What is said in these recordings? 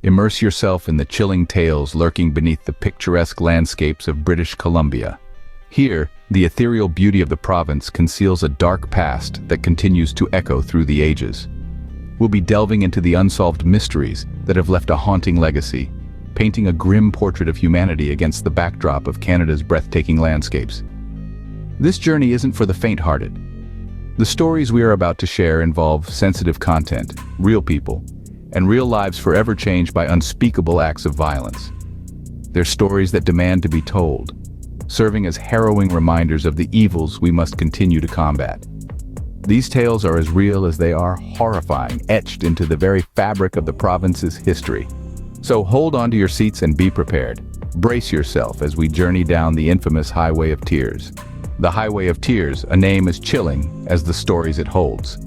Immerse yourself in the chilling tales lurking beneath the picturesque landscapes of British Columbia. Here, the ethereal beauty of the province conceals a dark past that continues to echo through the ages. We'll be delving into the unsolved mysteries that have left a haunting legacy, painting a grim portrait of humanity against the backdrop of Canada's breathtaking landscapes. This journey isn't for the faint-hearted. The stories we are about to share involve sensitive content, real people, and real lives forever changed by unspeakable acts of violence. They're stories that demand to be told, serving as harrowing reminders of the evils we must continue to combat. These tales are as real as they are horrifying, etched into the very fabric of the province's history. So hold on to your seats and be prepared. Brace yourself as we journey down the infamous Highway of Tears. The Highway of Tears, a name as chilling as the stories it holds.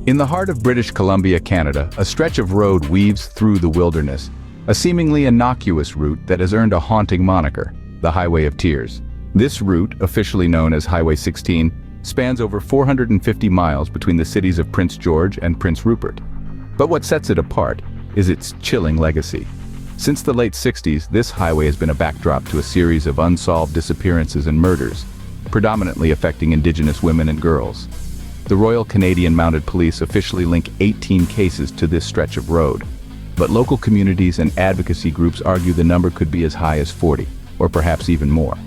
In the heart of British Columbia, Canada, a stretch of road weaves through the wilderness, a seemingly innocuous route that has earned a haunting moniker, the Highway of Tears. This route, officially known as Highway 16, spans over 450 miles between the cities of Prince George and Prince Rupert. But what sets it apart is its chilling legacy. Since the late 60s, this highway has been a backdrop to a series of unsolved disappearances and murders, predominantly affecting Indigenous women and girls. The Royal Canadian Mounted Police officially link 18 cases to this stretch of road, but local communities and advocacy groups argue the number could be as high as 40, or perhaps even more.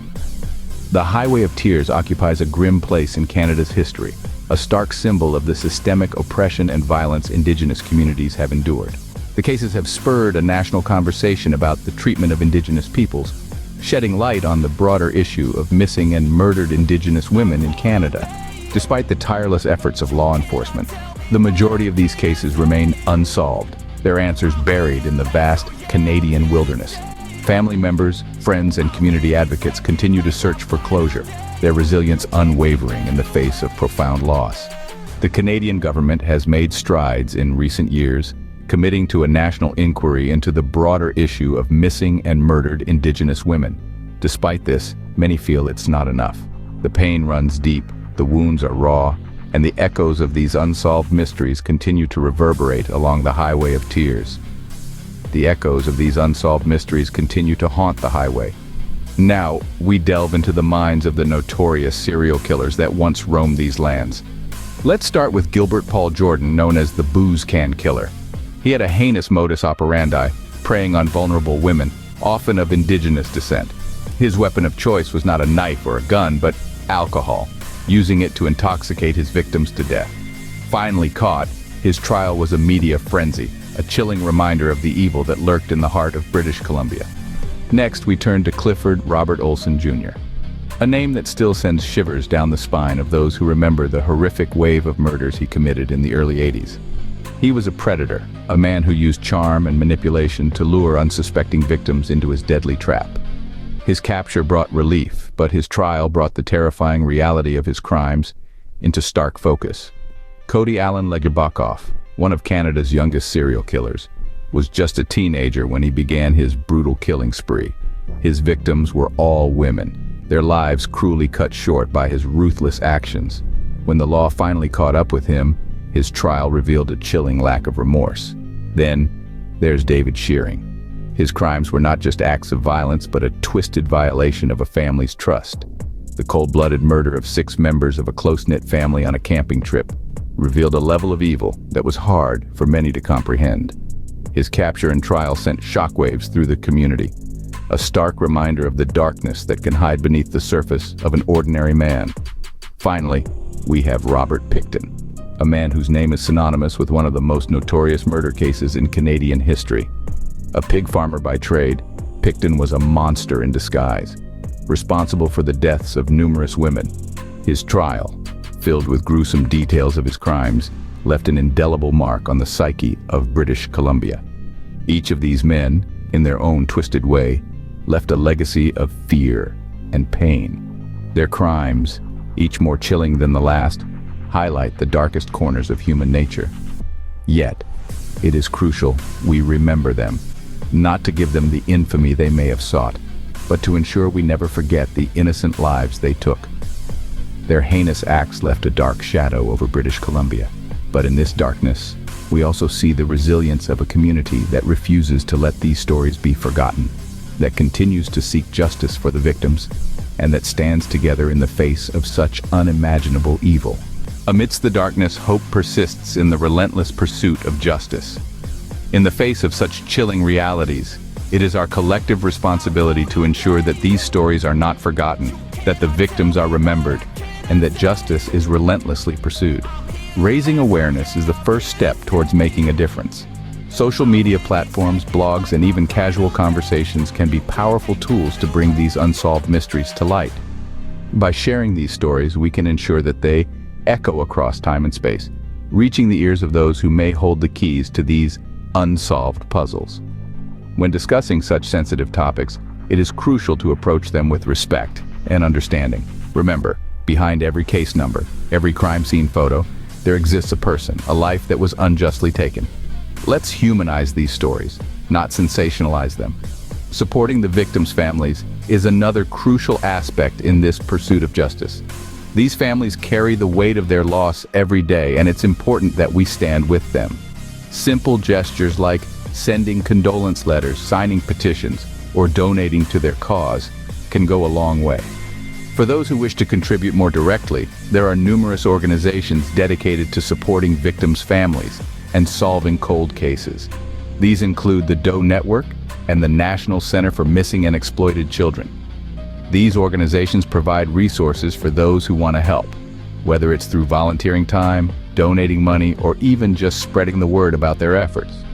The Highway of Tears occupies a grim place in Canada's history, a stark symbol of the systemic oppression and violence Indigenous communities have endured. The cases have spurred a national conversation about the treatment of Indigenous peoples, shedding light on the broader issue of missing and murdered Indigenous women in Canada. Despite the tireless efforts of law enforcement, the majority of these cases remain unsolved, their answers buried in the vast Canadian wilderness. Family members, friends, and community advocates continue to search for closure, their resilience unwavering in the face of profound loss. The Canadian government has made strides in recent years, committing to a national inquiry into the broader issue of missing and murdered Indigenous women. Despite this, many feel it's not enough. The pain runs deep, the wounds are raw, and the echoes of these unsolved mysteries continue to reverberate along the Highway of Tears. The echoes of these unsolved mysteries continue to haunt the highway. Now, we delve into the minds of the notorious serial killers that once roamed these lands. Let's start with Gilbert Paul Jordan, known as the Booze Can Killer. He had a heinous modus operandi, preying on vulnerable women, often of Indigenous descent. His weapon of choice was not a knife or a gun, but alcohol, using it to intoxicate his victims to death. Finally caught, his trial was a media frenzy, a chilling reminder of the evil that lurked in the heart of British Columbia. Next, we turn to Clifford Robert Olson Jr., a name that still sends shivers down the spine of those who remember the horrific wave of murders he committed in the early 80s. He was a predator, a man who used charm and manipulation to lure unsuspecting victims into his deadly trap. His capture brought relief, but his trial brought the terrifying reality of his crimes into stark focus. Cody Alan Legebokoff, one of Canada's youngest serial killers, was just a teenager when he began his brutal killing spree. His victims were all women, their lives cruelly cut short by his ruthless actions. When the law finally caught up with him, his trial revealed a chilling lack of remorse. Then, there's David Shearing. His crimes were not just acts of violence, but a twisted violation of a family's trust. The cold-blooded murder of 6 members of a close-knit family on a camping trip revealed a level of evil that was hard for many to comprehend. His capture and trial sent shockwaves through the community, a stark reminder of the darkness that can hide beneath the surface of an ordinary man. Finally, we have Robert Pickton, a man whose name is synonymous with one of the most notorious murder cases in Canadian history. A pig farmer by trade, Pickton was a monster in disguise, responsible for the deaths of numerous women. His trial, filled with gruesome details of his crimes, left an indelible mark on the psyche of British Columbia. Each of these men, in their own twisted way, left a legacy of fear and pain. Their crimes, each more chilling than the last, highlight the darkest corners of human nature. Yet, it is crucial we remember them, not to give them the infamy they may have sought, but to ensure we never forget the innocent lives they took. Their heinous acts left a dark shadow over British Columbia, but in this darkness, we also see the resilience of a community that refuses to let these stories be forgotten, that continues to seek justice for the victims, and that stands together in the face of such unimaginable evil. Amidst the darkness, hope persists in the relentless pursuit of justice. In the face of such chilling realities, it is our collective responsibility to ensure that these stories are not forgotten, that the victims are remembered, and that justice is relentlessly pursued. Raising awareness is the first step towards making a difference. Social media platforms, blogs, and even casual conversations can be powerful tools to bring these unsolved mysteries to light. By sharing these stories, we can ensure that they echo across time and space, reaching the ears of those who may hold the keys to these unsolved puzzles. When discussing such sensitive topics, it is crucial to approach them with respect and understanding. Remember, behind every case number, every crime scene photo, there exists a person, a life that was unjustly taken. Let's humanize these stories, not sensationalize them. Supporting the victims' families is another crucial aspect in this pursuit of justice. These families carry the weight of their loss every day, and it's important that we stand with them. Simple gestures like sending condolence letters, signing petitions, or donating to their cause can go a long way. For those who wish to contribute more directly, there are numerous organizations dedicated to supporting victims' families and solving cold cases. These include the Doe Network and the National Center for Missing and Exploited Children. These organizations provide resources for those who want to help, whether it's through volunteering time, donating money, or even just spreading the word about their efforts.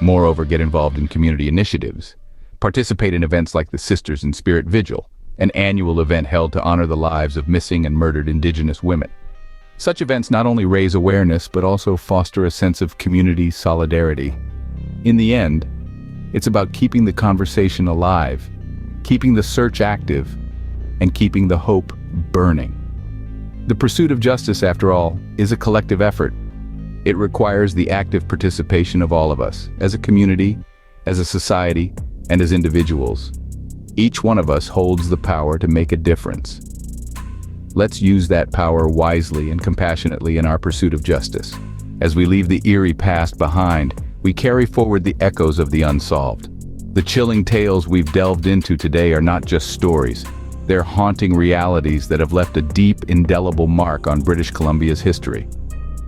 Moreover, get involved in community initiatives. Participate in events like the Sisters in Spirit Vigil, an annual event held to honor the lives of missing and murdered Indigenous women. Such events not only raise awareness, but also foster a sense of community solidarity. In the end, it's about keeping the conversation alive, keeping the search active, and keeping the hope burning. The pursuit of justice, after all, is a collective effort. It requires the active participation of all of us, as a community, as a society, and as individuals. Each one of us holds the power to make a difference. Let's use that power wisely and compassionately in our pursuit of justice. As we leave the eerie past behind, we carry forward the echoes of the unsolved. The chilling tales we've delved into today are not just stories. They're haunting realities that have left a deep, indelible mark on British Columbia's history.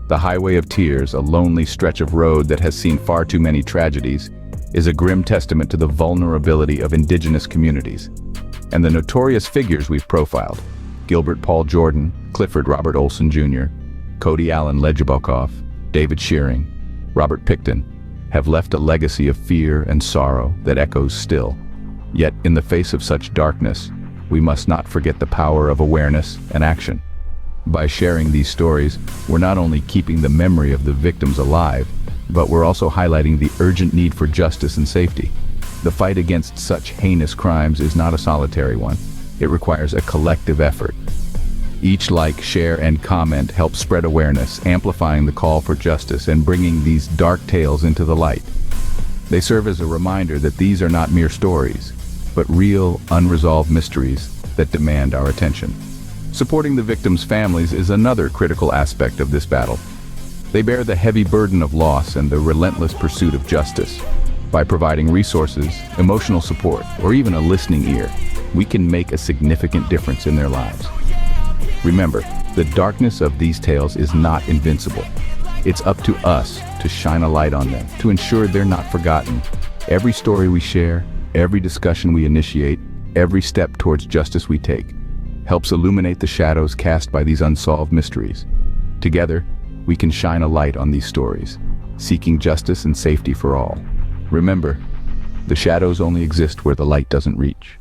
The Highway of Tears, a lonely stretch of road that has seen far too many tragedies, is a grim testament to the vulnerability of Indigenous communities. And the notorious figures we've profiled, Gilbert Paul Jordan, Clifford Robert Olson Jr., Cody Alan Legebokoff, David Shearing, Robert Pickton, have left a legacy of fear and sorrow that echoes still. Yet, in the face of such darkness, we must not forget the power of awareness and action. By sharing these stories, we're not only keeping the memory of the victims alive, but we're also highlighting the urgent need for justice and safety. The fight against such heinous crimes is not a solitary one. It requires a collective effort. Each like, share, and comment helps spread awareness, amplifying the call for justice and bringing these dark tales into the light. They serve as a reminder that these are not mere stories, but real, unresolved mysteries that demand our attention. Supporting the victims' families is another critical aspect of this battle. They bear the heavy burden of loss and the relentless pursuit of justice. By providing resources, emotional support, or even a listening ear, we can make a significant difference in their lives. Remember, the darkness of these tales is not invincible. It's up to us to shine a light on them, to ensure they're not forgotten. Every story we share, every discussion we initiate, every step towards justice we take, helps illuminate the shadows cast by these unsolved mysteries. Together, we can shine a light on these stories, seeking justice and safety for all. Remember, the shadows only exist where the light doesn't reach.